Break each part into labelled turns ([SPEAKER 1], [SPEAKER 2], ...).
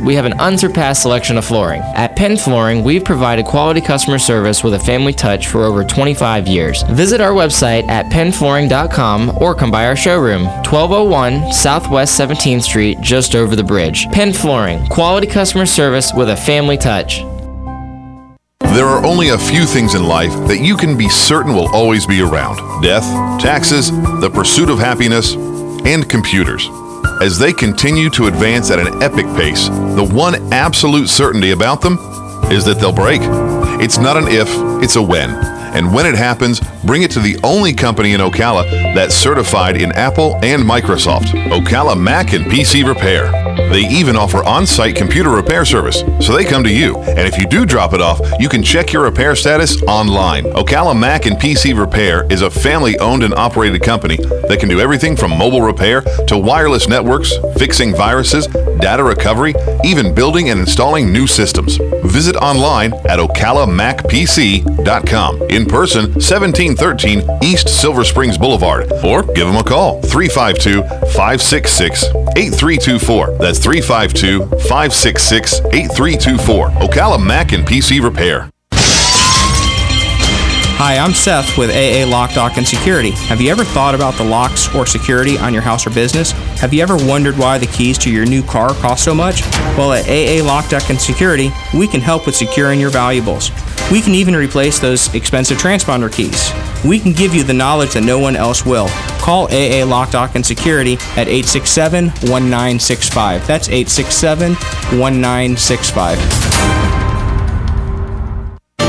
[SPEAKER 1] we have an unsurpassed selection of flooring. At Penn Flooring, we've provided quality customer service with a family touch for over 25 years. Visit our website at pennflooring.com or come by our showroom, 1201 Southwest 17th Street, just over the bridge. Penn Flooring, quality customer service with a family touch.
[SPEAKER 2] There are only a few things in life that you can be certain will always be around: death, taxes, the pursuit of happiness, and computers. As they continue to advance at an epic pace, the one absolute certainty about them is that they'll break. It's not an if, it's a when. And when it happens, bring it to the only company in Ocala that's certified in Apple and Microsoft, Ocala Mac and PC Repair. They even offer on-site computer repair service, so they come to you. And if you do drop it off, you can check your repair status online. Ocala Mac and PC Repair is a family-owned and operated company that can do everything from mobile repair to wireless networks, fixing viruses, data recovery, even building and installing new systems. Visit online at ocalamacpc.com. In person, 1713 East Silver Springs Boulevard, or give them a call, 352-566-8324. That's 352-566-8324. Ocala Mac and PC Repair.
[SPEAKER 3] Hi, I'm Seth with AA Lock, Dock, and Security. Have you ever thought about the locks or security on your house or business? Have you ever wondered why the keys to your new car cost so much? Well, at AA Lock, Dock, and Security, we can help with securing your valuables. We can even replace those expensive transponder keys. We can give you the knowledge that no one else will. Call AA Lock, Dock, and Security at 867-1965. That's 867-1965.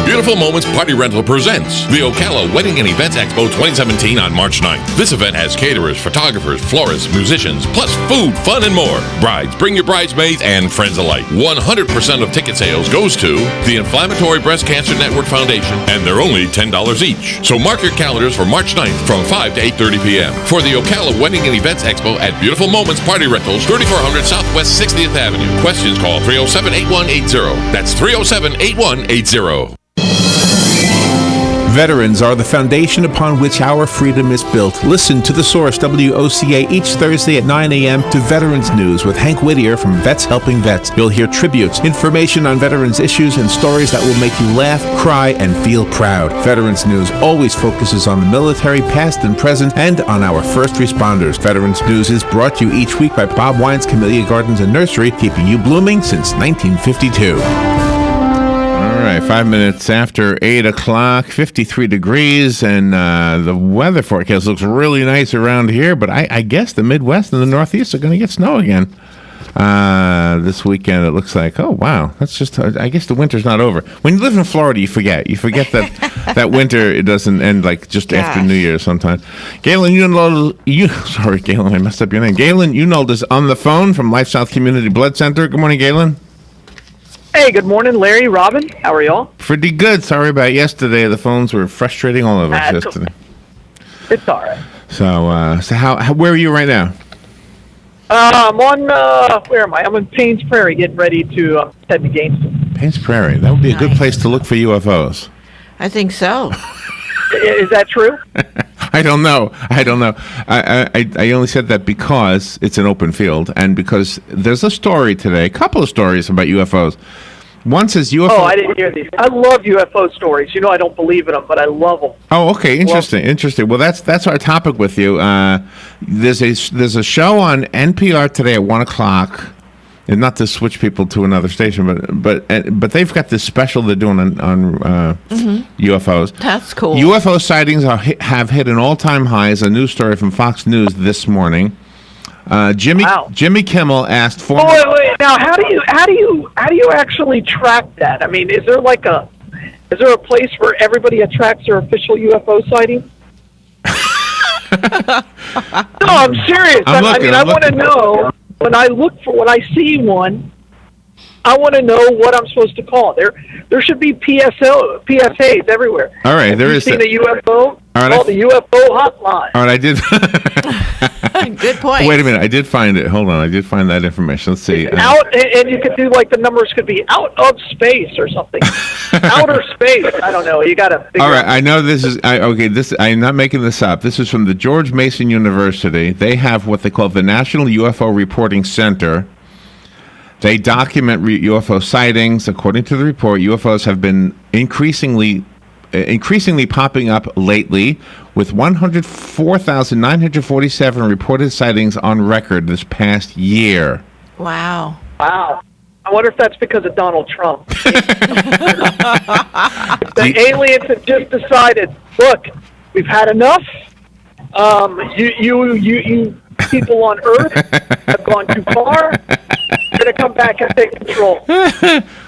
[SPEAKER 4] Beautiful Moments Party Rental presents the Ocala Wedding and Events Expo 2017 on March 9th. This event has caterers, photographers, florists, musicians, plus food, fun, and more. Brides, bring your bridesmaids and friends alike. 100% of ticket sales goes to the Inflammatory Breast Cancer Network Foundation, and they're only $10 each. So mark your calendars for March 9th from 5 to 8:30 p.m. for the Ocala Wedding and Events Expo at Beautiful Moments Party Rentals, 3400 Southwest 60th Avenue. Questions, call 307-8180. That's 307-8180.
[SPEAKER 5] Veterans are the foundation upon which our freedom is built. Listen to The Source, WOCA, each Thursday at 9 a.m. to Veterans News with Hank Whittier from Vets Helping Vets. You'll hear tributes, information on veterans issues, and stories that will make you laugh, cry, and feel proud. Veterans News always focuses on the military, past and present, and on our first responders. Veterans News is brought to you each week by Bob Wine's Camellia Gardens and Nursery, keeping you blooming since 1952.
[SPEAKER 6] All right, 5 minutes after 8 o'clock, 53 degrees, and the weather forecast looks really nice around here, but I guess the Midwest and the Northeast are going to get snow again this weekend. It looks like, oh, wow, that's just, I guess the winter's not over. When you live in Florida, you forget that that winter, it doesn't end like just after New Year sometimes. Galen Unold, sorry, Galen, I messed up your name. Galen Unold is on the phone from LifeSouth Community Blood Center. Good morning, Galen.
[SPEAKER 7] Hey, good morning, Larry, Robin. How are y'all?
[SPEAKER 6] Pretty good. Sorry about yesterday. The phones were frustrating all of us yesterday.
[SPEAKER 7] It's all right.
[SPEAKER 6] So how where are you right now?
[SPEAKER 7] I'm on, where am I? I'm in Paynes Prairie getting ready to head to Gainesville.
[SPEAKER 6] Paynes Prairie. That would be a good place to look for UFOs.
[SPEAKER 8] I think so.
[SPEAKER 7] Is that true?
[SPEAKER 6] I don't know. I only said that because it's an open field and because there's a story today, a couple of stories about UFOs. One says UFO.
[SPEAKER 7] Oh, I didn't hear these. I love UFO stories. You know, I don't believe in them, but I love them.
[SPEAKER 6] Oh, okay, interesting. Well, that's our topic with you. There's a show on NPR today at 1:00. And not to switch people to another station, but they've got this special they're doing on UFOs.
[SPEAKER 8] That's cool.
[SPEAKER 6] UFO sightings have hit an all-time high. Is a news story from Fox News this morning. Jimmy Kimmel asked for.
[SPEAKER 7] Oh, wait. Now, how do you actually track that? I mean, is there a place where everybody tracks their official UFO sighting? No, I'm serious. I want to know. When I see one, I want to know what I'm supposed to call. There should be PSAs everywhere.
[SPEAKER 6] All right,
[SPEAKER 7] there is. Seen a UFO? Call the UFO hotline.
[SPEAKER 6] All right, I did.
[SPEAKER 8] Good point.
[SPEAKER 6] Wait a minute, I did find it. Hold on, I did find that information. Let's see.
[SPEAKER 7] Out, and you could do like the numbers could be out of space or something. Outer space. I don't know. You got to.
[SPEAKER 6] All right, I know this is. I'm not making this up. This is from the George Mason University. They have what they call the National UFO Reporting Center. They document UFO sightings. According to the report, UFOs have been increasingly popping up lately, with 104,947 reported sightings on record this past year.
[SPEAKER 8] Wow.
[SPEAKER 7] Wow. I wonder if that's because of Donald Trump. The aliens have just decided, look, we've had enough. You people on Earth have gone too far. We're going to come back and take control.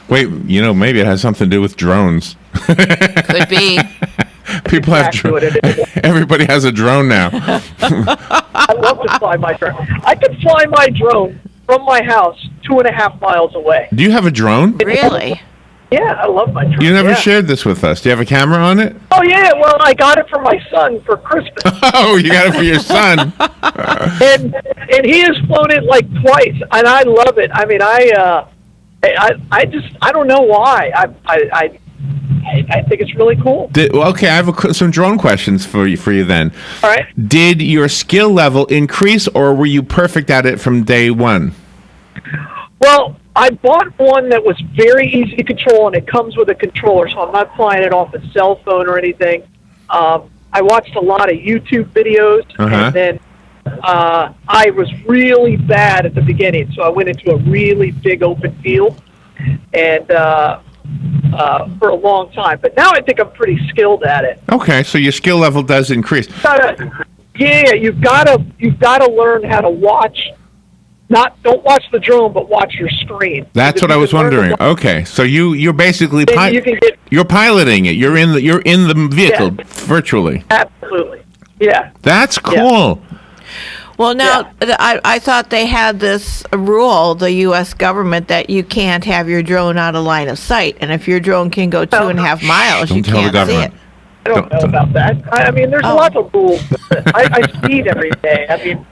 [SPEAKER 6] Wait, maybe it has something to do with drones.
[SPEAKER 8] Could be.
[SPEAKER 6] People have drones. Everybody has a drone now.
[SPEAKER 7] I love to fly my drone. I could fly my drone from my house 2.5 miles away.
[SPEAKER 6] Do you have a drone?
[SPEAKER 8] Really?
[SPEAKER 7] Yeah, I love my drone.
[SPEAKER 6] You never shared this with us. Do you have a camera on it?
[SPEAKER 7] Oh, yeah. Well, I got it for my son for Christmas.
[SPEAKER 6] Oh, you got it for your son.
[SPEAKER 7] and he has flown it like twice, and I love it. I mean, I don't know why. I think it's really cool.
[SPEAKER 6] Okay, I have some drone questions for you then.
[SPEAKER 7] All right.
[SPEAKER 6] Did your skill level increase, or were you perfect at it from day one?
[SPEAKER 7] Well, I bought one that was very easy to control, and it comes with a controller, so I'm not flying it off a cell phone or anything. I watched a lot of YouTube videos, and then I was really bad at the beginning, so I went into a really big open field, and for a long time. But now I think I'm pretty skilled at it.
[SPEAKER 6] Okay, so your skill level does increase.
[SPEAKER 7] You've got to learn how to watch. Don't watch the drone, but watch your screen.
[SPEAKER 6] That's what I was wondering. Okay, so you're basically you're piloting it. You're in the vehicle virtually.
[SPEAKER 7] Absolutely. Yeah.
[SPEAKER 6] That's cool.
[SPEAKER 8] Yeah. Well, now, I thought they had this rule, the U.S. government, that you can't have your drone out of line of sight. And if your drone can go 2.5 miles, you can't see it.
[SPEAKER 7] I don't know about that. I mean, there's lots of rules. I speed every day. I mean,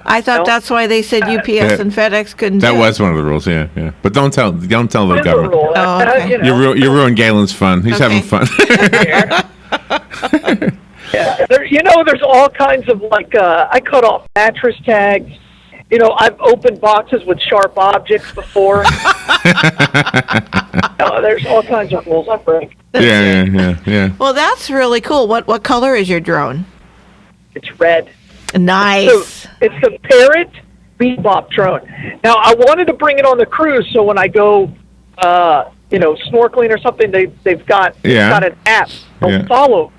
[SPEAKER 8] I thought that's why they said UPS and FedEx couldn't do it.
[SPEAKER 6] That was one of the rules, yeah. But don't tell the government.
[SPEAKER 7] Oh, okay.
[SPEAKER 6] You ruined Galen's fun. He's having fun.
[SPEAKER 7] Yeah, there's all kinds of I cut off mattress tags. I've opened boxes with sharp objects before. There's all kinds of rules I break.
[SPEAKER 6] Yeah.
[SPEAKER 8] Well, that's really cool. What color is your drone?
[SPEAKER 7] It's red.
[SPEAKER 8] Nice.
[SPEAKER 7] It's the Parrot Bebop drone. Now, I wanted to bring it on the cruise, so when I go, snorkeling or something, they've got an app. They'll follow.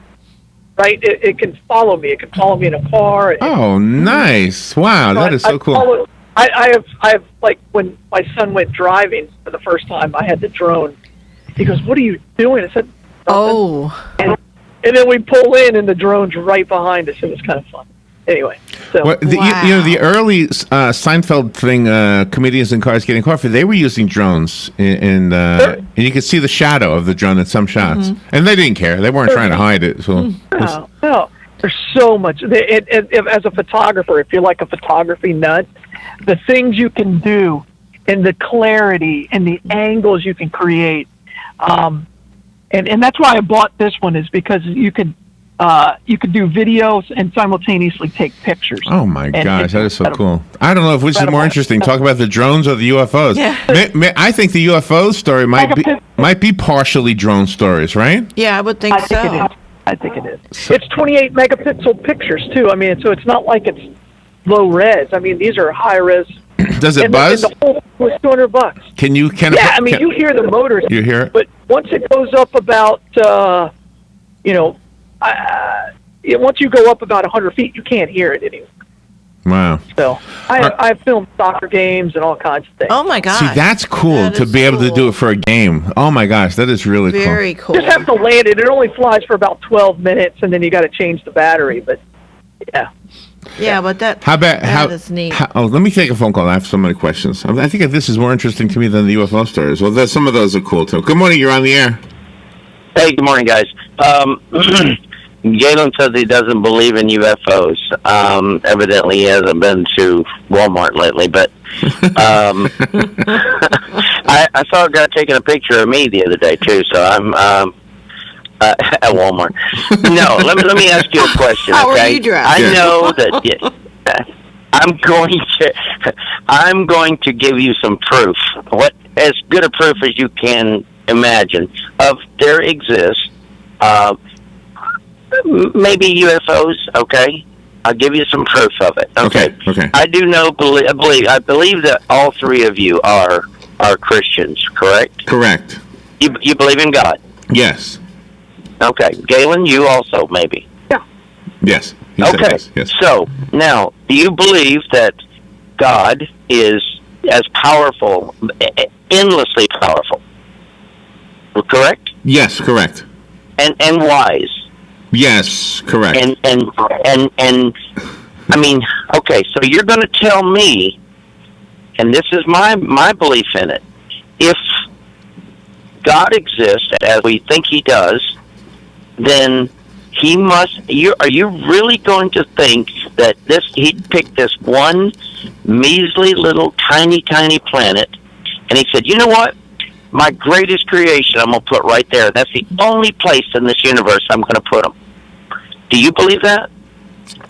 [SPEAKER 7] Right, it can follow me. It can follow me in a car.
[SPEAKER 6] Oh, nice! Wow, that is so cool.
[SPEAKER 7] I have when my son went driving for the first time, I had the drone. He goes, "What are you doing?" I said, "Nothing."
[SPEAKER 8] "Oh."
[SPEAKER 7] And then we pull in, and the drone's right behind us. It was kind of fun. Anyway, so
[SPEAKER 6] the early Seinfeld thing, comedians in cars getting coffee, they were using drones, and you could see the shadow of the drone in some shots, and they didn't care. They weren't trying to hide it. So
[SPEAKER 7] no, there's so much. As a photographer, if you're like a photography nut, the things you can do, and the clarity and the angles you can create, and that's why I bought this one, is because you could do videos and simultaneously take pictures.
[SPEAKER 6] Oh my gosh, that is so cool. I don't know which is more interesting, talk about the drones or the UFOs. Yeah. I think the UFO story might be partially drone stories, right?
[SPEAKER 8] Yeah, I would think so.
[SPEAKER 7] I think it is. It's 28 megapixel pictures too. I mean, so it's not like it's low res. I mean, these are high res.
[SPEAKER 6] Does it buzz?
[SPEAKER 7] The whole was $200. You hear the motors.
[SPEAKER 6] You hear it?
[SPEAKER 7] But once it goes up about once you go up about 100 feet, you can't hear it anymore.
[SPEAKER 6] Wow.
[SPEAKER 7] So I've filmed soccer games and all kinds of things.
[SPEAKER 8] Oh my gosh.
[SPEAKER 6] See, that's cool to be able to do it for a game. Oh my gosh, that is really cool.
[SPEAKER 8] Very cool.
[SPEAKER 7] You just have to land it. It only flies for about 12 minutes, and then you got to change the battery. But yeah.
[SPEAKER 8] Yeah, but that is neat.
[SPEAKER 6] Let me take a phone call. I have so many questions. I think this is more interesting to me than the UFO stories. Well, some of those are cool too. Good morning. You're on the air.
[SPEAKER 9] Hey, good morning, guys. Galen says he doesn't believe in UFOs. Evidently, he hasn't been to Walmart lately, but I saw a guy taking a picture of me the other day, too, so I'm at Walmart. No, let me ask you a question,
[SPEAKER 8] How
[SPEAKER 9] okay?
[SPEAKER 8] are you dressed?
[SPEAKER 9] I know that I'm going to give you some proof. What as good a proof as you can imagine of there exists maybe UFOs. Okay, I'll give you some proof of it. Okay. I do know. I believe that all three of you are Christians. Correct.
[SPEAKER 6] Correct.
[SPEAKER 9] You believe in God.
[SPEAKER 6] Yes.
[SPEAKER 9] Okay, Galen, you also maybe.
[SPEAKER 7] Yeah.
[SPEAKER 6] Yes.
[SPEAKER 9] Okay.
[SPEAKER 6] Yes.
[SPEAKER 9] So now, do you believe that God is as powerful, endlessly powerful? Correct.
[SPEAKER 6] Yes. Correct.
[SPEAKER 9] And wise.
[SPEAKER 6] Yes. Correct.
[SPEAKER 9] And I mean, okay. So you're going to tell me, and this is my belief in it. If God exists as we think He does, then He must. Are you really going to think that He'd pick this one measly little tiny planet, and He said, "You know what? My greatest creation, I'm going to put right there. That's the only place in this universe I'm going to put them." Do you believe that?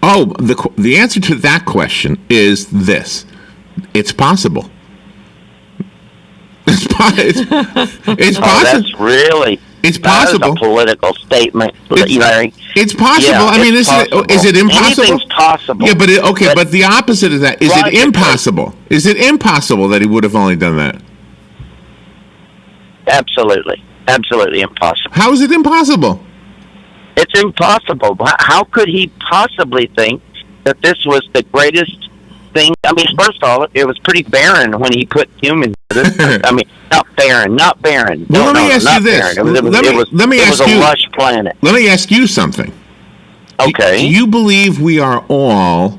[SPEAKER 6] Oh, the answer to that question is this: it's possible. It's possible.
[SPEAKER 9] That's really.
[SPEAKER 6] It's possible.
[SPEAKER 9] That is a political statement, Larry.
[SPEAKER 6] It's possible.
[SPEAKER 9] Yeah,
[SPEAKER 6] I mean, is it impossible?
[SPEAKER 9] Anything's possible.
[SPEAKER 6] Yeah, but the opposite of that, is it impossible? Is it impossible that he would have only done that?
[SPEAKER 9] Absolutely impossible.
[SPEAKER 6] How is it impossible?
[SPEAKER 9] It's impossible. How could he possibly think that this was the greatest thing? I mean, first of all, it was pretty barren when he put humans in it. I mean, not barren.
[SPEAKER 6] Well, let me ask you this.
[SPEAKER 9] It was a lush planet.
[SPEAKER 6] Let me ask you something.
[SPEAKER 9] Okay.
[SPEAKER 6] Do you believe we are all,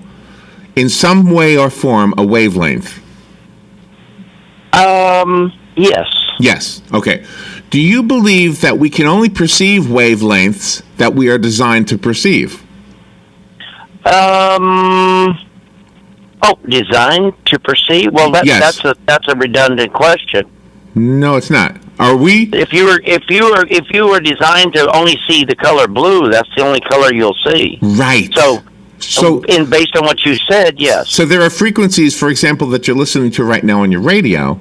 [SPEAKER 6] in some way or form, a wavelength?
[SPEAKER 9] Yes.
[SPEAKER 6] Yes. Okay. Do you believe that we can only perceive wavelengths that we are designed to perceive?
[SPEAKER 9] Designed to perceive? Well,
[SPEAKER 6] yes.
[SPEAKER 9] that's a redundant question.
[SPEAKER 6] No, it's not. Are we?
[SPEAKER 9] If you were designed to only see the color blue, that's the only color you'll see.
[SPEAKER 6] Right.
[SPEAKER 9] So, based on what you said, yes.
[SPEAKER 6] So there are frequencies, for example, that you're listening to right now on your radio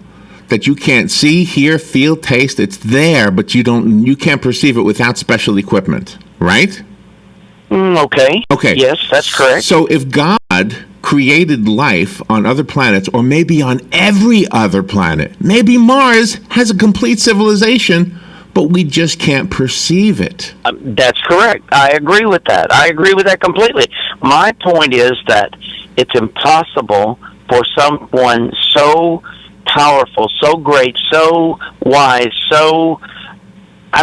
[SPEAKER 6] that you can't see, hear, feel, taste. It's there, but you can't perceive it without special equipment, right?
[SPEAKER 9] Okay.
[SPEAKER 6] Okay.
[SPEAKER 9] Yes, that's correct.
[SPEAKER 6] So if God created life on other planets, or maybe on every other planet, maybe Mars has a complete civilization, but we just can't perceive it.
[SPEAKER 9] That's correct. I agree with that. I agree with that completely. My point is that it's impossible for someone so powerful, so great, so wise,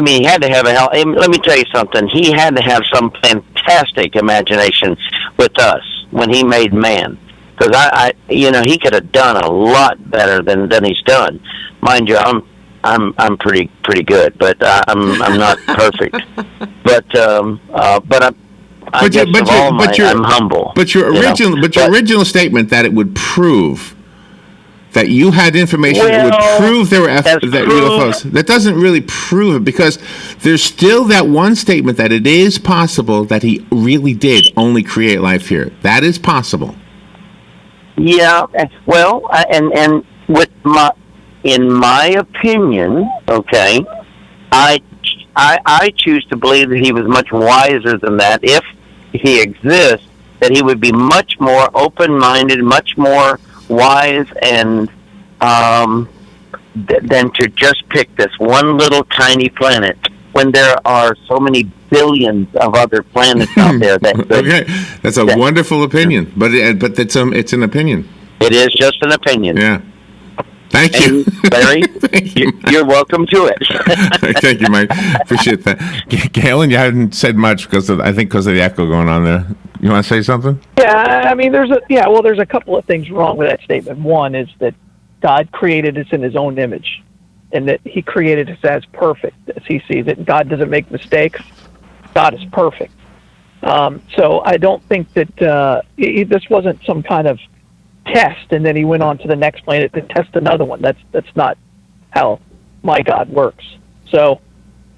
[SPEAKER 9] he had to have let me tell you something. He had to have some fantastic imagination with us when he made man. Because he could have done a lot better than he's done. Mind you, I'm pretty good, but I'm not perfect. But I'm humble.
[SPEAKER 6] But your original statement that it would prove that you had information that would prove there were UFOs. That doesn't really prove it, because there's still that one statement that it is possible that he really did only create life here. That is possible.
[SPEAKER 9] Yeah. Well, and with in my opinion, okay, I choose to believe that he was much wiser than that. If he exists, that he would be much more open-minded, much more wise, and than to just pick this one little tiny planet when there are so many billions of other planets out there that could,
[SPEAKER 6] okay, that's a wonderful opinion, but it's an opinion.
[SPEAKER 9] It is just an opinion.
[SPEAKER 6] Yeah. Thank you,
[SPEAKER 9] Larry. You're welcome to it.
[SPEAKER 6] Thank you, Mike. Appreciate that. Galen, you hadn't said much because of the echo going on there. You want to say something?
[SPEAKER 7] Yeah, I mean, there's a couple of things wrong with that statement. One is that God created us in His own image, and that He created us as perfect as He sees it. God doesn't make mistakes. God is perfect. So I don't think that this wasn't some kind of test, and then He went on to the next planet to test another one. That's not how my God works. So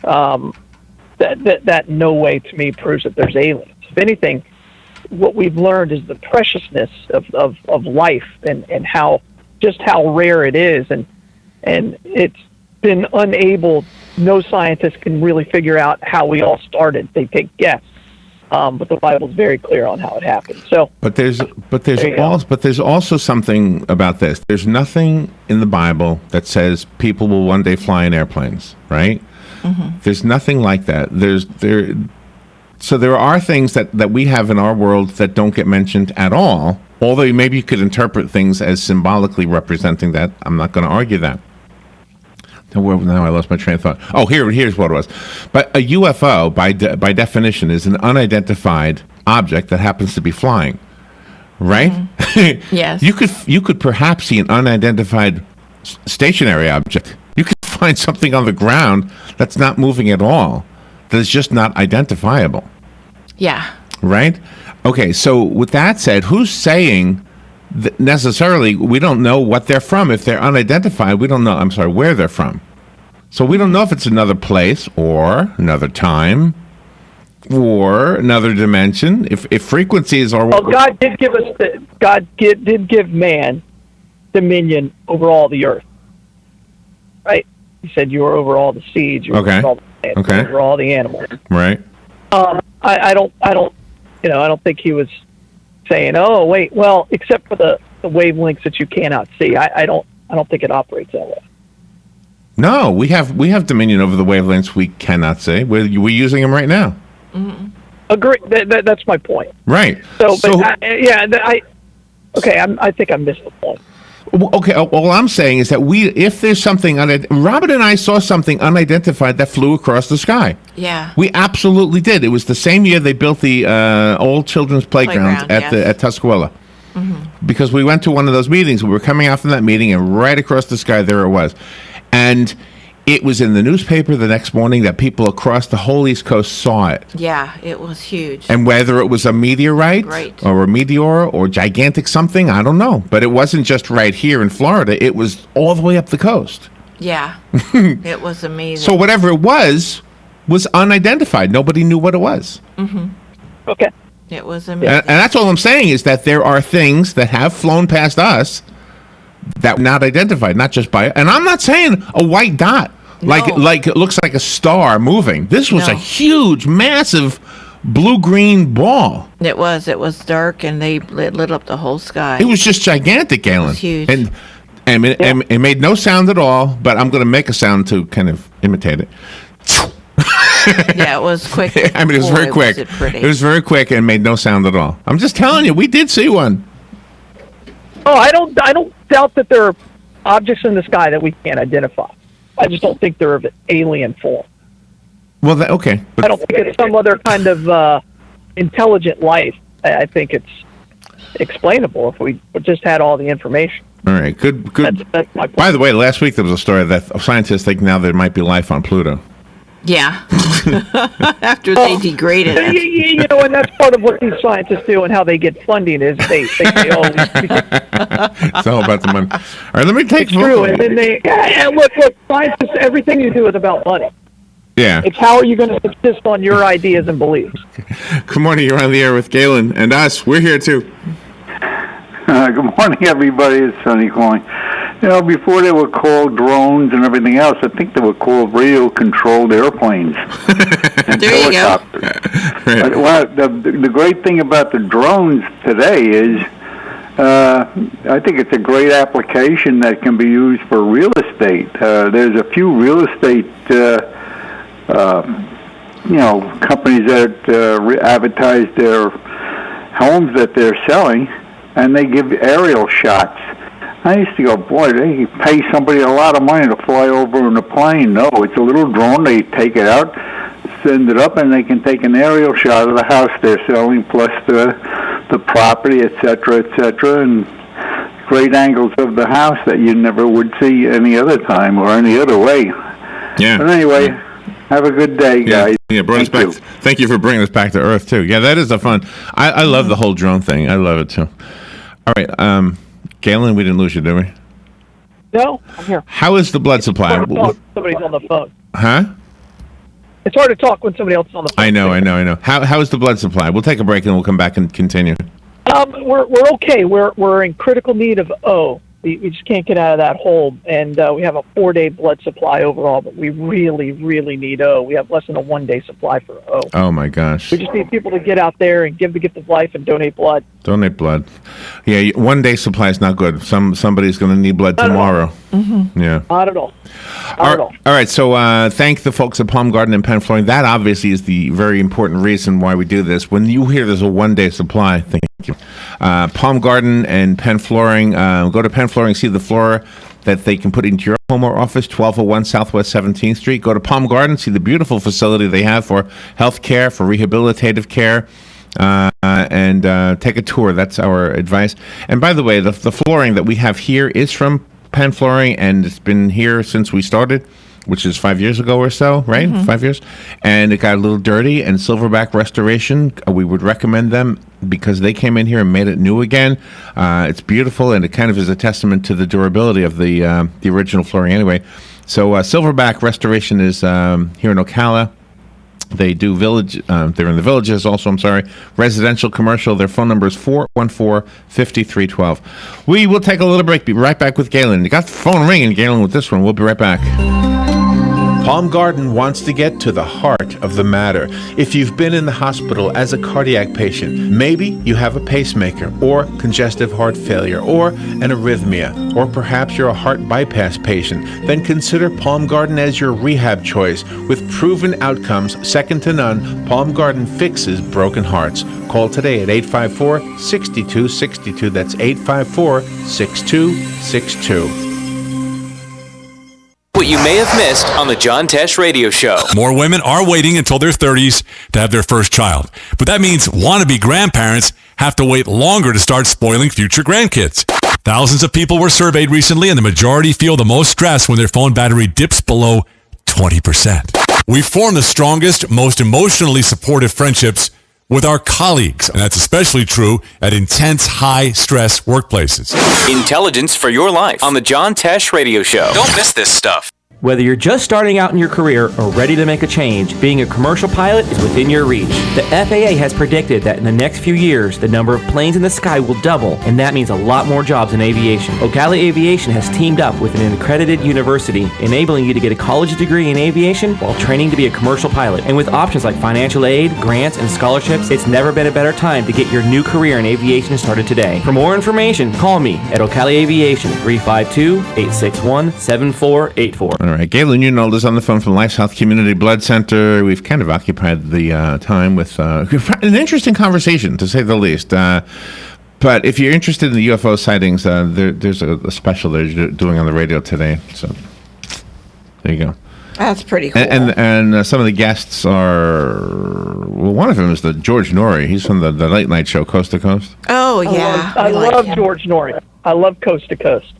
[SPEAKER 7] that no way to me proves that there's aliens. If anything, what we've learned is the preciousness of life and how rare it is, and it's been no scientist can really figure out how we all started. They take guess. But the Bible's very clear on how it happened. So, but there's
[SPEAKER 6] also something about this. There's nothing in the Bible that says people will one day fly in airplanes, right? Mm-hmm. There's nothing like that. So there are things that we have in our world that don't get mentioned at all. Although maybe you could interpret things as symbolically representing that. I'm not going to argue that. Now I lost my train of thought. Oh, here's what it was. But a UFO, by definition, is an unidentified object that happens to be flying, right?
[SPEAKER 8] Mm-hmm. Yes.
[SPEAKER 6] You could perhaps see an unidentified stationary object. You could find something on the ground that's not moving at all, that is just not identifiable.
[SPEAKER 8] Yeah.
[SPEAKER 6] Right? Okay, so with that said, who's saying that necessarily we don't know what they're from? If they're unidentified, we don't know, where they're from. So we don't know if it's another place or another time or another dimension. If frequencies are...
[SPEAKER 7] Well, God did give man dominion over all the earth. Right? He said you are over all the seeds, you're over all the plants, you're over all the animals.
[SPEAKER 6] Right.
[SPEAKER 7] I don't think he was saying, oh, wait, well, except for the wavelengths that you cannot see. I don't think it operates that way.
[SPEAKER 6] No, we have dominion over the wavelengths we cannot see. We're using them right now.
[SPEAKER 8] Mm-hmm.
[SPEAKER 7] Agree. That's my point.
[SPEAKER 6] Right.
[SPEAKER 7] I think I missed the point.
[SPEAKER 6] Okay. All I'm saying is that if there's something Robert and I saw something unidentified that flew across the sky.
[SPEAKER 8] Yeah.
[SPEAKER 6] We absolutely did. It was the same year they built the old children's playground at Tuscarora. Mm-hmm. Because we went to one of those meetings. We were coming out from that meeting, and right across the sky there it was. And it was in the newspaper the next morning that people across the whole East Coast saw it.
[SPEAKER 8] Yeah, it was huge.
[SPEAKER 6] And whether it was a meteorite or a meteor or gigantic something, I don't know. But it wasn't just right here in Florida. It was all the way up the coast.
[SPEAKER 8] Yeah, it was amazing.
[SPEAKER 6] So whatever it was unidentified. Nobody knew what it was.
[SPEAKER 8] Mm-hmm.
[SPEAKER 7] Okay.
[SPEAKER 8] It was amazing.
[SPEAKER 6] And that's all I'm saying is that there are things that have flown past us that were not identified, not just by... And I'm not saying a white dot, like it looks like a star moving. This was a huge, massive blue-green ball.
[SPEAKER 8] It was dark, and it lit up the whole sky.
[SPEAKER 6] It was just gigantic, Galen.
[SPEAKER 8] It was huge.
[SPEAKER 6] And it made no sound at all, but I'm going to make a sound to kind of imitate it.
[SPEAKER 8] Yeah, it was quick.
[SPEAKER 6] I mean, it was very quick. It was very quick and made no sound at all. I'm just telling you, we did see one.
[SPEAKER 7] Oh, I don't doubt that there are objects in the sky that we can't identify. I just don't think they're of alien form.
[SPEAKER 6] Well, okay. But
[SPEAKER 7] I don't think it's some other kind of intelligent life. I think it's explainable if we just had all the information.
[SPEAKER 6] All right, good.
[SPEAKER 7] That's my point.
[SPEAKER 6] By the way, last week there was a story that scientists think now there might be life on Pluto.
[SPEAKER 8] Yeah. After they degraded it.
[SPEAKER 7] You know, and that's part of what these scientists do and how they get funding is they say, oh,
[SPEAKER 6] it's all about the money. All right, let me take...
[SPEAKER 7] It's true, and then look, scientists, everything you do is about money.
[SPEAKER 6] Yeah.
[SPEAKER 7] It's how are you going to subsist on your ideas and beliefs.
[SPEAKER 6] Good morning, you're on the air with Galen and us. We're here too.
[SPEAKER 10] Good morning, everybody. It's Sonny calling. You know, before they were called drones and everything else, I think they were called radio-controlled airplanes and
[SPEAKER 8] there
[SPEAKER 10] helicopters.
[SPEAKER 8] You go.
[SPEAKER 10] Well, the great thing about the drones today is I think it's a great application that can be used for real estate. There's a few real estate companies that advertise their homes that they're selling, and they give aerial shots. I used to go, boy, they pay somebody a lot of money to fly over in a plane. No, it's a little drone. They take it out, send it up, and they can take an aerial shot of the house they're selling, plus the property, et cetera, and great angles of the house that you never would see any other time or any other way.
[SPEAKER 6] Yeah.
[SPEAKER 10] But anyway, have a good day, guys.
[SPEAKER 6] Yeah, brought us back. Thank you for bringing us back to Earth, too. Yeah, that is a fun... I love the whole drone thing. I love it, too. All right, Galen, we didn't lose you, did we?
[SPEAKER 7] No, I'm here.
[SPEAKER 6] How is the blood supply?
[SPEAKER 7] Somebody's on the phone.
[SPEAKER 6] Huh?
[SPEAKER 7] It's hard to talk when somebody else is on the phone.
[SPEAKER 6] I know. How is the blood supply? We'll take a break and we'll come back and continue.
[SPEAKER 7] We're okay. We're in critical need of O. We just can't get out of that hole, and we have a 4-day blood supply overall, but we really, really need O. We have less than a 1-day supply for O.
[SPEAKER 6] Oh, my gosh.
[SPEAKER 7] We just need people to get out there and give the gift of life and donate blood.
[SPEAKER 6] Donate blood. Yeah, 1-day supply is not good. Somebody's going to need blood tomorrow.
[SPEAKER 8] Mm-hmm.
[SPEAKER 6] Yeah.
[SPEAKER 7] Not at all.
[SPEAKER 6] All right, so thank the folks at Palm Garden and Penn Flooring. That obviously is the very important reason why we do this. When you hear there's a 1-day supply, thank you. Palm Garden and Penn Flooring, go to Penn Flooring, see the floor that they can put into your home or office, 1201 Southwest 17th Street. Go to Palm Garden, see the beautiful facility they have for health care, for rehabilitative care. And take a tour. That's our advice. And by the way, the flooring that we have here is from Penn Flooring, and it's been here since we started, which is 5 years ago or so, right? Mm-hmm. 5 years. And it got a little dirty, and Silverback Restoration, we would recommend them because they came in here and made it new again. It's beautiful, and it kind of is a testament to the durability of the original flooring anyway. So Silverback Restoration is here in Ocala. They do village. They're in the villages also, residential, commercial. Their phone number is 414-5312. We will take a little break. Be right back with Galen. You got the phone ringing, Galen, with this one. We'll be right back.
[SPEAKER 5] Palm Garden wants to get to the heart of the matter. If you've been in the hospital as a cardiac patient, maybe you have a pacemaker or congestive heart failure or an arrhythmia, or perhaps you're a heart bypass patient, then consider Palm Garden as your rehab choice. With proven outcomes second to none, Palm Garden fixes broken hearts. Call today at 854-6262. That's 854-6262.
[SPEAKER 11] What you may have missed on the John Tesh Radio Show.
[SPEAKER 12] More women are waiting until their 30s to have their first child. But that means wannabe grandparents have to wait longer to start spoiling future grandkids. Thousands of people were surveyed recently, and the majority feel the most stress when their phone battery dips below 20%. We form the strongest, most emotionally supportive friendships with our colleagues, and that's especially true at intense, high-stress workplaces.
[SPEAKER 11] Intelligence for your life on the John Tesh Radio Show. Don't miss this stuff.
[SPEAKER 13] Whether you're just starting out in your career or ready to make a change, being a commercial pilot is within your reach. The FAA has predicted that in the next few years, the number of planes in the sky will double, and that means a lot more jobs in aviation. Ocala Aviation has teamed up with an accredited university, enabling you to get a college degree in aviation while training to be a commercial pilot. And with options like financial aid, grants, and scholarships, it's never been a better time to get your new career in aviation started today. For more information, call me at Ocala Aviation, 352-861-7484.
[SPEAKER 6] All right, Galen Unold is on the phone from LifeSouth Community Blood Center. We've kind of occupied the time with an interesting conversation, to say the least. But if you're interested in the UFO sightings, there's a special they're doing on the radio today. So there you go.
[SPEAKER 8] That's pretty cool.
[SPEAKER 6] And some of the guests are, well, one of them is the George Norrie. He's from the late night show Coast to Coast.
[SPEAKER 8] Oh, yeah.
[SPEAKER 7] I love George Norrie. I love Coast to Coast.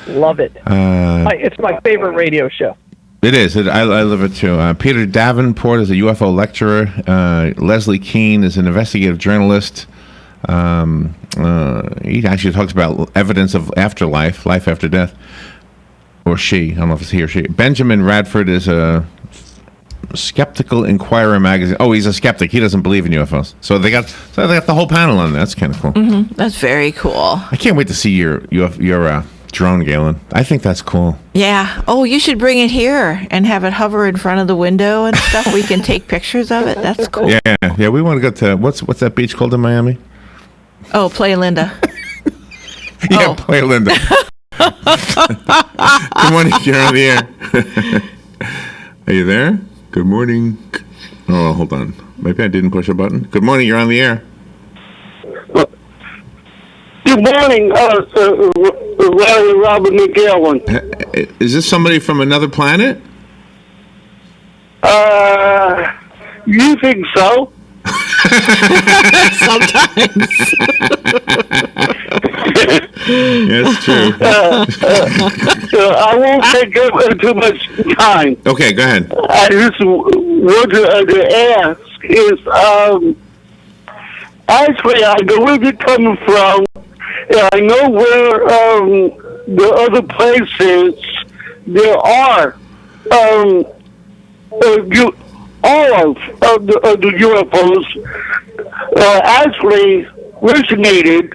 [SPEAKER 7] Love it. It's my favorite radio show.
[SPEAKER 6] It is. I love it too. Peter Davenport is a UFO lecturer. Leslie Keene is an investigative journalist. He actually talks about evidence of afterlife, life after death. Or she. I don't know if it's he or she. Benjamin Radford is a Skeptical Inquirer magazine. Oh, he's a skeptic. He doesn't believe in UFOs. So they got the whole panel on that. That's kind of cool.
[SPEAKER 8] Mm-hmm. That's very cool.
[SPEAKER 6] I can't wait to see your drone, Galen. I think that's cool.
[SPEAKER 8] Yeah. Oh, you should bring it here and have it hover in front of the window and stuff. We can take pictures of it. That's cool.
[SPEAKER 6] Yeah. We want to go to what's that beach called in Miami?
[SPEAKER 8] Oh, Playa Linda.
[SPEAKER 6] Playa Linda. Good morning. You're on the air. Are you there? Good morning. Oh, hold on. Maybe I didn't push a button. Good morning. You're on the air.
[SPEAKER 14] Good morning, Larry, Robert, and Galen.
[SPEAKER 6] Is this somebody from another planet?
[SPEAKER 14] You think so?
[SPEAKER 8] Sometimes.
[SPEAKER 6] That's true.
[SPEAKER 14] I won't take up too much time.
[SPEAKER 6] Okay, go ahead.
[SPEAKER 14] I just want to ask is, actually, I know where you're coming from. I know where the other places there are all of the UFOs actually originated.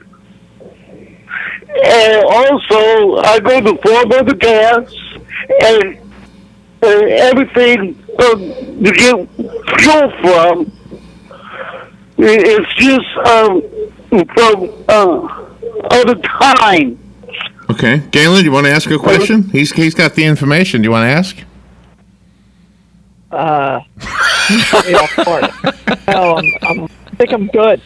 [SPEAKER 14] And also, I go to form of the gas and everything to get fuel from. It's just from other time.
[SPEAKER 6] Okay, Galen, do you want to ask a question? He's got the information. Do you want to ask?
[SPEAKER 7] No, I think I'm good.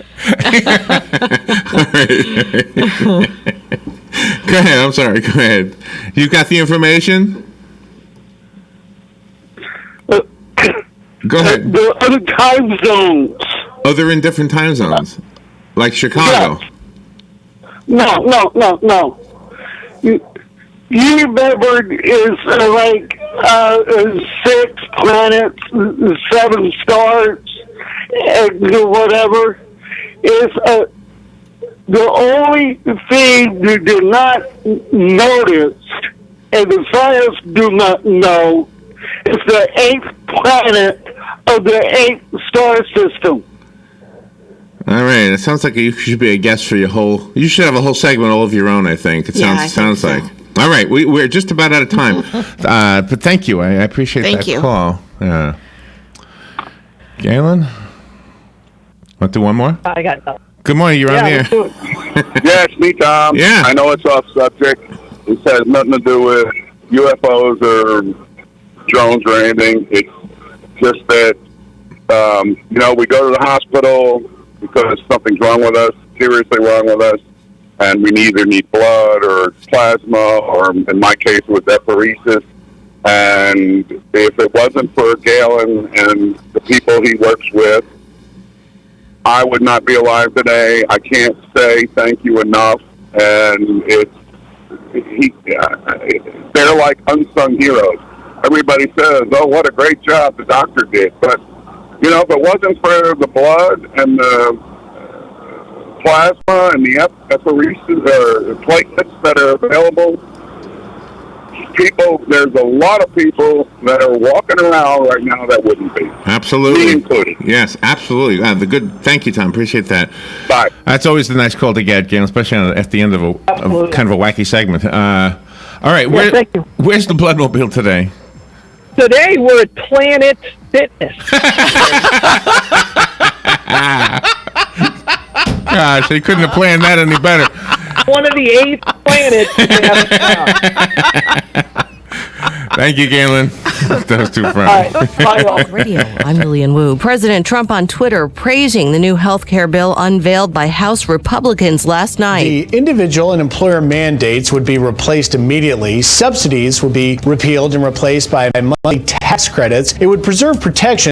[SPEAKER 6] Go ahead. I'm sorry. Go ahead. You got the information? Go ahead.
[SPEAKER 14] The other time zones.
[SPEAKER 6] Oh, they're in different time zones, like Chicago.
[SPEAKER 14] Yes. No. You remember is like 6 planets, 7 stars, and whatever. Is the only thing you do not notice, and the scientists do not know, is the 8th planet of the 8th star system.
[SPEAKER 6] All right. It sounds like you should be a guest for your whole. You should have a whole segment all of your own. I think it sounds like. All right, we're just about out of time, but thank you. I appreciate that call. Yeah. Galen, want to do one more?
[SPEAKER 7] I got nothing.
[SPEAKER 6] Good morning. You're on the air.
[SPEAKER 15] Yeah, it's me, Tom.
[SPEAKER 6] Yeah.
[SPEAKER 15] I know it's off subject. This has nothing to do with UFOs or drones or anything. It's just that we go to the hospital because something's wrong with us, seriously wrong with us. And we either need blood or plasma, or in my case, it was apheresis. And if it wasn't for Galen and the people he works with, I would not be alive today. I can't say thank you enough. And they're like unsung heroes. Everybody says, "Oh, what a great job the doctor did." But if it wasn't for the blood and the plasma and the apheresis or platelets that are available, there's a lot of people that are walking around right now that wouldn't be.
[SPEAKER 6] Absolutely.
[SPEAKER 15] Me included.
[SPEAKER 6] Yes, absolutely. Thank you, Tom. Appreciate that.
[SPEAKER 15] Bye.
[SPEAKER 6] That's always a nice call to get, Galen, especially at the end of kind of a wacky segment. All right.
[SPEAKER 7] Thank you.
[SPEAKER 6] Where's the Bloodmobile today?
[SPEAKER 7] Today we're at Planet Fitness.
[SPEAKER 6] Gosh, they couldn't have planned that any better.
[SPEAKER 7] One of the 8 planets.
[SPEAKER 6] Thank you, Galen. That was too funny.
[SPEAKER 16] Radio. I'm Lillian Wu. President Trump on Twitter praising the new health care bill unveiled by House Republicans last night.
[SPEAKER 17] The individual and employer mandates would be replaced immediately. Subsidies would be repealed and replaced by monthly tax credits. It would preserve protection